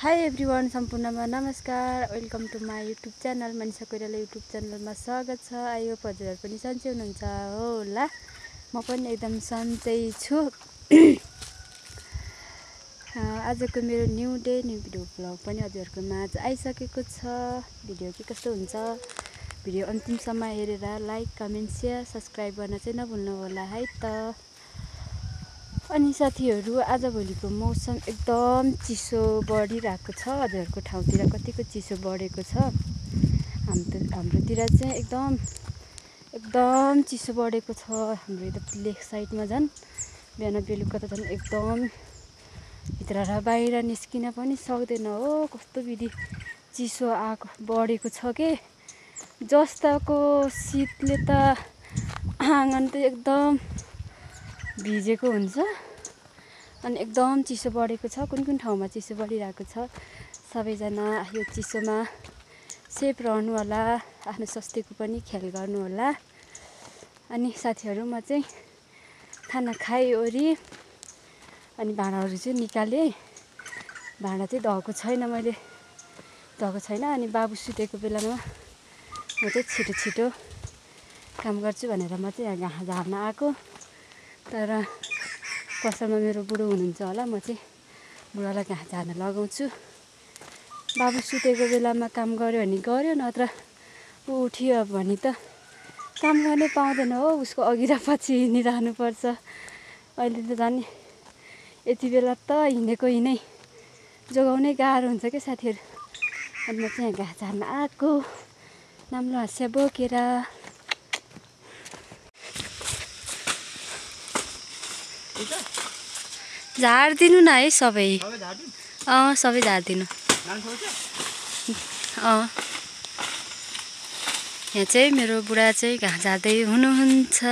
High everyone, सम्पूर्णमा नमस्कार। Welcome to my YouTube channel. Manisha Koirala YouTube च्यानलमा स्वागत छ। आई होप हजुरहरू पनि सन्चै हुनुहुन्छ होला। म पनि एकदम सन्चै छु। आजको मेरो new day new video blog पनि हजुरहरूको माझ आइसकेको छ। भिडियो के कस्तो हुन्छ, भिडियो अन्तिमसम्म हेरेर लाइक, कमेन्ट, सेयर, सब्सक्राइब गर्न चाहिँ नभुल्नु होला है त। अनि साथीहरू, आजभोलिको मौसम एकदम चिसो बढिरहेको छ। हजुरहरूको ठाउँतिर कतिको चिसो बढेको छ? हाम्रोतिर चाहिँ एकदम चिसो बढेको छ। हाम्रो यता लेक साइडमा झन् बिहान बेलुका त झन् एकदम भित्र र बाहिर निस्किन पनि सक्दैन हो। कस्तो विधि चिसो बढेको छ के। जस्ताको शीतले त आँगन त एकदम भिजेको हुन्छ। अनि एकदम चिसो बढेको छ। कुन कुन ठाउँमा चिसो बढिरहेको छ, सबैजना यो चिसोमा सेफ रहनु होला, आफ्नो स्वास्थ्यको पनि ख्याल गर्नु होला। अनि साथीहरू, म चाहिँ खाना खाइओरी अनि भाँडाहरू चाहिँ निकालेँ। भाँडा चाहिँ धोएको छैन अनि बाबु सुतेको बेलामा म चाहिँ छिटो काम गर्छु भनेर म चाहिँ यहाँ झार्न आएको। तर पसलमा मेरो बुढो हुनुहुन्छ होला, म चाहिँ बुढालाई घाँस झार्न लगाउँछु। बाबु सुतेको बेलामा काम गर्यो भने गर्यो, नत्र ऊ उठ्यो भने त काम गर्नै पाउँदैन हो। उसको अघि र पछि हिँडिरहनुपर्छ। अहिले त झन् यति बेला त हिँडेको जोगाउनै गाह्रो हुन्छ क्या साथीहरू। अनि म चाहिँ घाँस झार्न आएको, नाम्लो हाँसिया बोकेर। झारिदिनु न है सबै। सबै झारिदिनु। यहाँ चाहिँ मेरो बुढा चाहिँ घाँस झार्दै हुनुहुन्छ।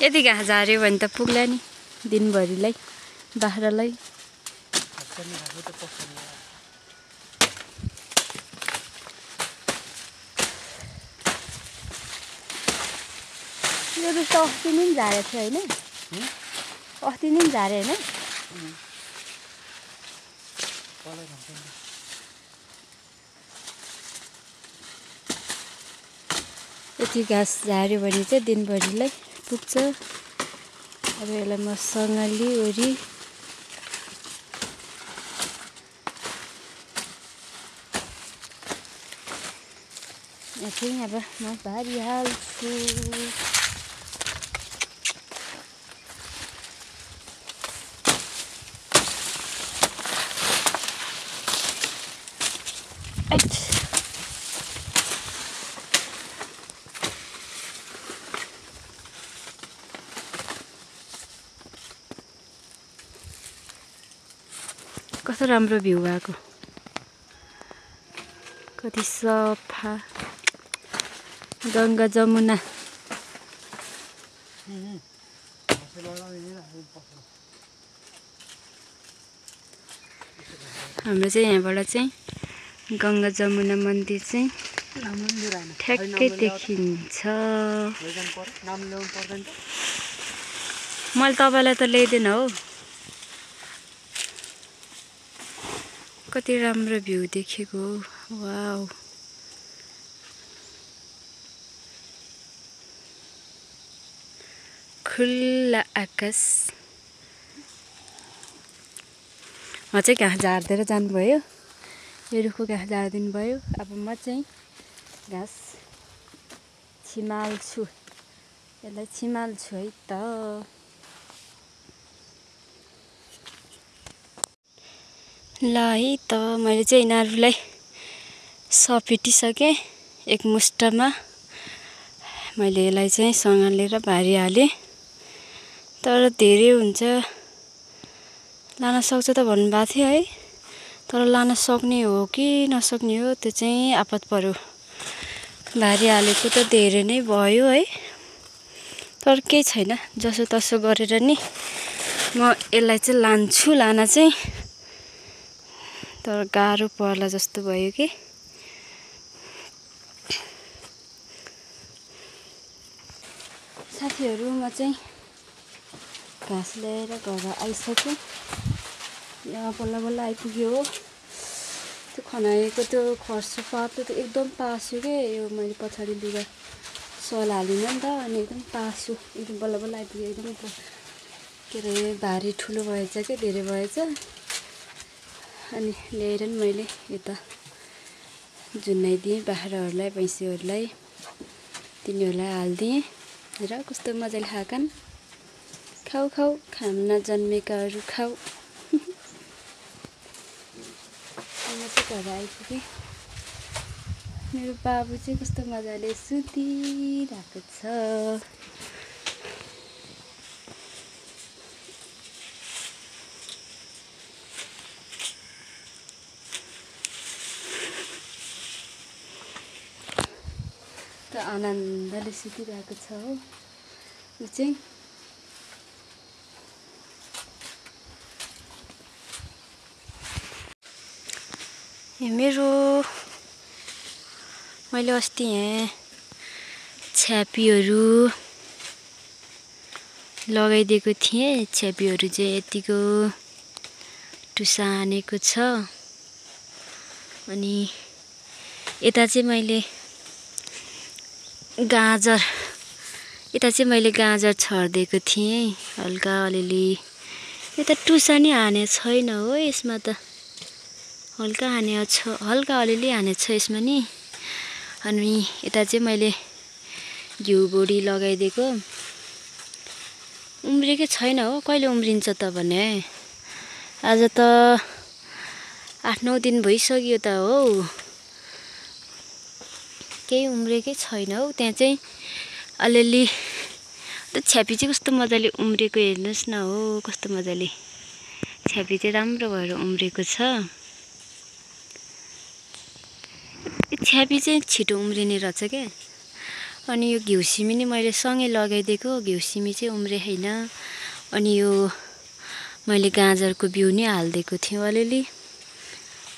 यदि घाँस झार्यो भने त पुग्ला नि दिनभरिलाई, बाख्रालाई। यो जस्तो अस्ति नै झारेको थियो होइन? अस्ति नै झारे होइन? यति घाँस झार्यो भने चाहिँ दिनभरिलाई पुग्छ। अब यसलाई म सँगली ओरी यहाँ चाहिँ अब म भारिहाल्छु। कस्तो राम्रो भ्यू भएको, कति सफा गङ्गा जमुना। हाम्रो चाहिँ यहाँबाट चाहिँ गङ्गा जमुना मन्दिर चाहिँ ठ्याक्कै देखिन्छ। मैले तपाईँलाई त ल्याइदिएन हो। कति राम्रो भ्यू देखेको। वाउ, खुल्ला आकाश। म चाहिँ घाँस झारिदिएर जानुभयो, यो रुखको घाँस झारिदिनु भयो। अब म चाहिँ घाँस छिमाल्छु, यसलाई छिमाल्छु है त। ल है त, मैले चाहिँ यिनीहरूलाई सपेटिसकेँ एक मुष्टमा। मैले यसलाई चाहिँ सँगालेर भारिहालेँ। तर धेरै हुन्छ, लान सक्छ त भन्नुभएको थियो है। तर लान सक्ने हो कि नसक्ने हो त्यो चाहिँ आपत पर्यो। भारिहालेको त धेरै नै भयो है। तर केही छैन, जसो तसो गरेर नि म यसलाई चाहिँ लान्छु। लान चाहिँ तर गाह्रो पर्ला जस्तो भयो कि। साथीहरू म चाहिँ घाँस ल्याएर घर आइसकेँ। यहाँ बल्ल बल्ल आइपुग्यो हो। त्यो खनाएको त्यो खर्सो पातो त एकदम पास्यो के। यो मैले पछाडि लुगा सल हालिनँ नि त, अनि एकदम पास्यो। एकदम बल्ल बल्ल आइपुग्यो। एकदम के अरे भारी ठुलो भएछ के, धेरै भएछ। अनि ल्याएर नि मैले यता झुन्डाइदिएँ बाख्राहरूलाई, भैँसीहरूलाई, तिनीहरूलाई हालिदिएँ। र कस्तो मजाले खाएछन्। खाऊ खाऊ, खान नजन्मेकाहरू खाऊ। म चाहिँ घर आइपुगेँ। मेरो बाबु चाहिँ कस्तो मजाले सुतिरहेको छ। त आनन्दले सुतिरहेको छ हो। ऊ चाहिँ मेरो मैले अस्ति यहाँ छ्यापीहरू लगाइदिएको थिएँ। छ्यापीहरू चाहिँ यतिको टुसा हानेको छ। अनि यता चाहिँ मैले गाजर छरिदिएको थिएँ हल्का अलिअलि। यता टुसा नि हाने छैन हो यसमा त, हल्का अलिअलि हानेको छ यसमा नि। अनि यता चाहिँ मैले घिउ बोडी लगाइदिएको। उम्रेकै छैन हो, कहिले उम्रिन्छ त भने। आज त 8-9 दिन भइसक्यो त हो, केही उम्रेकै छैन हौ। त्यहाँ चाहिँ अलिअलि त छ्यापी चाहिँ कस्तो मजाले उम्रेको हेर्नुहोस् न हो। कस्तो मजाले छ्यापी चाहिँ राम्रो भएर उम्रेको छ। छ्यापी चाहिँ छिटो उम्रिने रहेछ क्या। अनि यो घिउ सिमी नि मैले सँगै लगाइदिएको। घिउ सिमी चाहिँ उम्रेको छैन। अनि यो मैले गाजरको बिउ नि हालिदिएको थिएँ अलिअलि।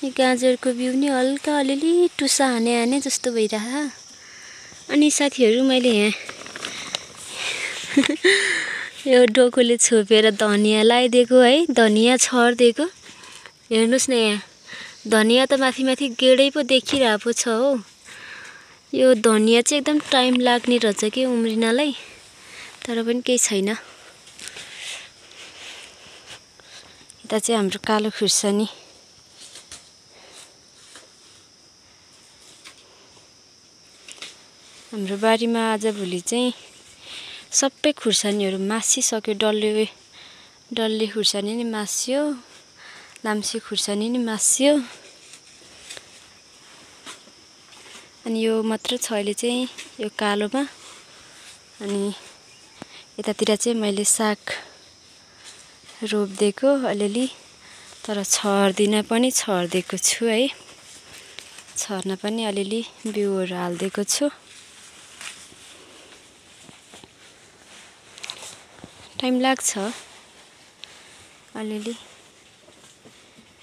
गाजरको बिउ नि हल्का अलिअलि टुसा हाने जस्तो भइरहेछ। अनि साथीहरू मैले यहाँ यो डोकोले छोपेर धनियाँ लगाइदिएको है, धनियाँ छरिदिएको। हेर्नुहोस् न, यहाँ धनियाँ त माथि माथि गेडै पो देखिरहेको छ हो। यो धनियाँ चाहिँ एकदम टाइम लाग्ने रहेछ कि उम्रिनलाई, तर पनि केही छैन। यता चाहिँ हाम्रो कालो खुर्सानी। हाम्रो बारीमा आजभोलि चाहिँ सबै खुर्सानीहरू मासिसक्यो। डल्ले खुर्सानी नि मास्यो, लाम्चे खुर्सानी नि मास्यो। अनि यो मात्र छ अहिले चाहिँ यो कालोमा। अनि यतातिर चाहिँ मैले साग रोपिदिएको अलिअलि, तर छरिदिएको छु है। छर्न पनि अलिअलि बिउहरू हालिदिएको छु। टाइम लाग्छ, अलिअलि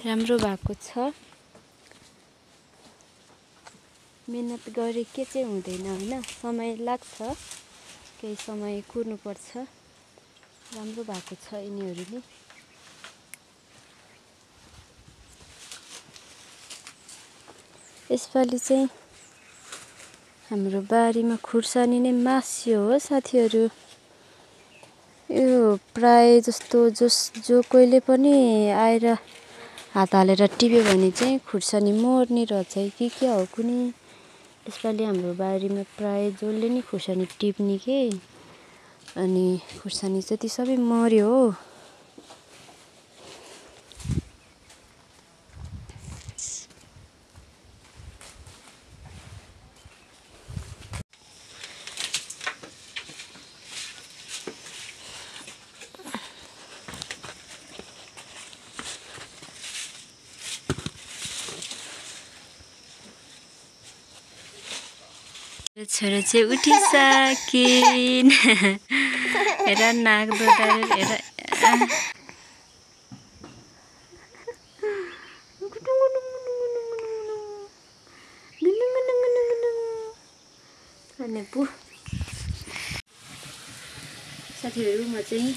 राम्रो भएको छ। मेहनत गरे के चाहिँ हुँदैन होइन, समय लाग्छ, केही समय कुर्नुपर्छ। राम्रो भएको छ यिनीहरू नि। यसपालि चाहिँ हाम्रो बारीमा खुर्सानी नै मास्यो हो साथीहरू। यो प्राय जस्तो जो कोहीले पनि आएर हात हालेर टिप्यो भने चाहिँ खुर्सानी मर्ने रहेछ कि के हो कुनि। यसपालि हाम्रो बारीमा प्राय जसले नि खुर्सानी टिप्ने के, अनि खुर्सानी चाहिँ ती सबै मर्यो हो। छोरा चाहिँ उठिसकिन् हेर नाक दोधारेर हेर अनि पु साथीहरू म चाहिँ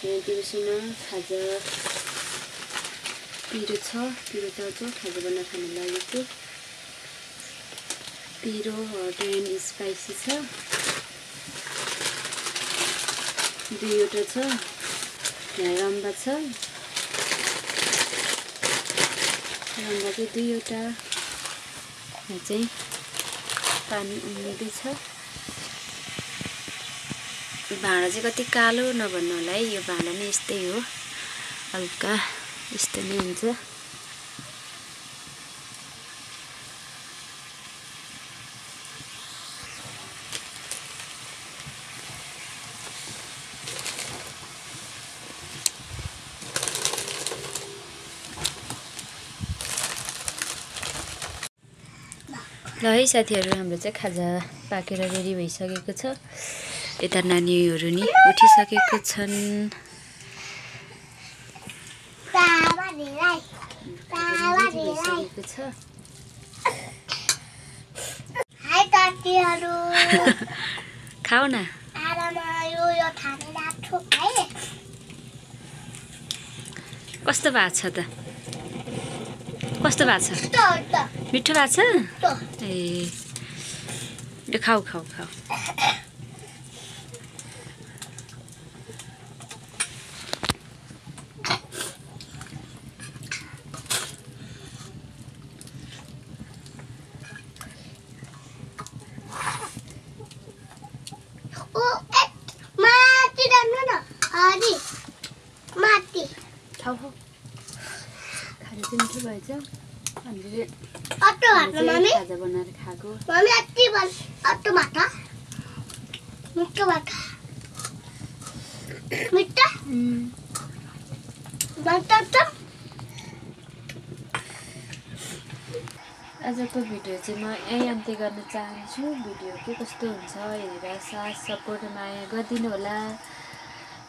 यहाँ दिउँसोमा खाजा पिरो चाउको खाजा बनाएर खान लागेको पिरो हट एन्ड स्पाइसी छ 2वटा छ यहाँ रम्बा छ रम्बा चाहिँ 2वटा यहाँ चाहिँ पानी उम्लिँदैछ भाँडा चाहिँ कति कालो नभन्नु होला है यो भाँडा नै यस्तै हो हल्का यस्तो नै हुन्छ ल है साथीहरू हाम्रो चाहिँ खाजा पाकेर रेडी भइसकेको छ यता नानीहरू नि उठिसकेको छन् भइसकेको छ हाय साथीहरू खाऊ न यो खाने राख्छु है कस्तो भएको छ त कस्तो भएको छ मिठो भएको छ ए यो खाऊ खाऊ खाऊ खाऊ खाऊ खाजा चाहिँ मिठो भएछ हामीले खाजा बनाएर खाएको आजको भिडियो चाहिँ म यहीँ अन्त्य गर्न चाहन्छु भिडियो के कस्तो हुन्छ हेरेर साथ सपोर्ट माया गरिदिनु होला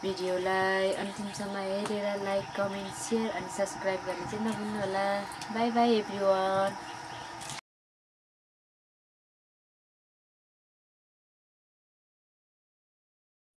भिडियोलाई अन्तिमसम्म हेरेर लाइक कमेन्ट सेयर अनि सब्सक्राइब गर्न चाहिँ नभुल्नु होला बाई बाई एभ्रिवान